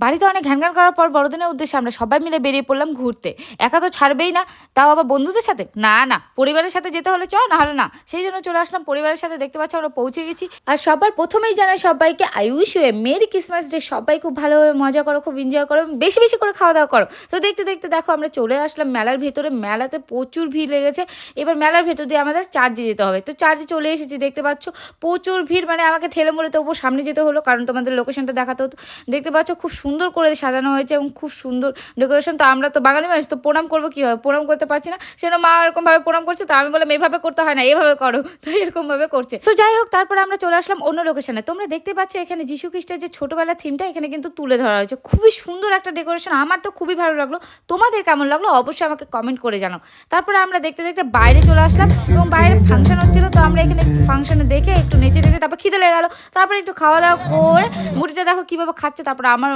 বাড়িতে অনেক ঘ্যানঘ্যান করার পর বড়দিনের উদ্দেশ্যে আমরা সবাই মিলে বেরিয়ে পড়লাম ঘুরতে। একা তো ছাড়বেই না, তাও আবার বন্ধুদের সাথে। না না, পরিবারের সাথে যেতে হলে চ, না হলে না। সেই জন্য চলে আসলাম পরিবারের সাথে। দেখতে পাচ্ছ আমরা পৌঁছে গেছি। আর সবার প্রথমেই জানাই সবাইকে I wish you a merry Christmas day. সবাই খুব ভালোভাবে মজা করো, খুব এনজয় করো, বেশি বেশি করে খাওয়া দাওয়া করো। তো দেখতে দেখতে দেখো আমরা চলে আসলাম মেলার ভেতরে। মেলাতে প্রচুর ভিড় লেগেছে। এবার মেলার ভেতর দিয়ে আমাদের চার্জে যেতে হবে। তো চার্জে চলে এসেছি, দেখতে পাচ্ছ প্রচুর ভিড়। মানে আমাকে ঠেলে মরে তবু সামনে যেতে হলো, কারণ তোমাদের লোকেশনটা দেখাতে হতো। দেখতে পাচ্ছ খুব সুন্দর করে সাজানো হয়েছে এবং খুব সুন্দর ডেকোরেশন। তো আমরা তো বাঙালি মানুষ, তো প্রণাম করবো কীভাবে, প্রণাম করতে পারছি না। সেজন্য মা এরকমভাবে প্রণাম করছে। তো আমি বললাম এভাবে করতে হয় না, এভাবে করো। তো এরকমভাবে করছে। তো যাই হোক, তারপরে আমরা চলে আসলাম অন্য লোকেশনে। তোমরা দেখতে পাচ্ছ এখানে যীশু খ্রিস্টের যে ছোটোবেলার থিমটা এখানে কিন্তু তুলে ধরা হয়েছে। খুবই সুন্দর একটা ডেকোরেশন, আমার তো খুবই ভালো লাগলো। তোমাদের কেমন লাগলো অবশ্যই আমাকে কমেন্ট করে জানাও। তারপরে আমরা দেখতে দেখতে বাইরে চলে আসলাম এবং বাইরে ফাংশন হচ্ছিল। তো আমরা এখানে ফাংশনে দেখে একটু নেচে নেচে তারপর খিদে লেগে গেলো। তারপরে একটু খাওয়া দাওয়া করে মুড়িটা দেখো কীভাবে খাচ্ছে। তারপরে আমার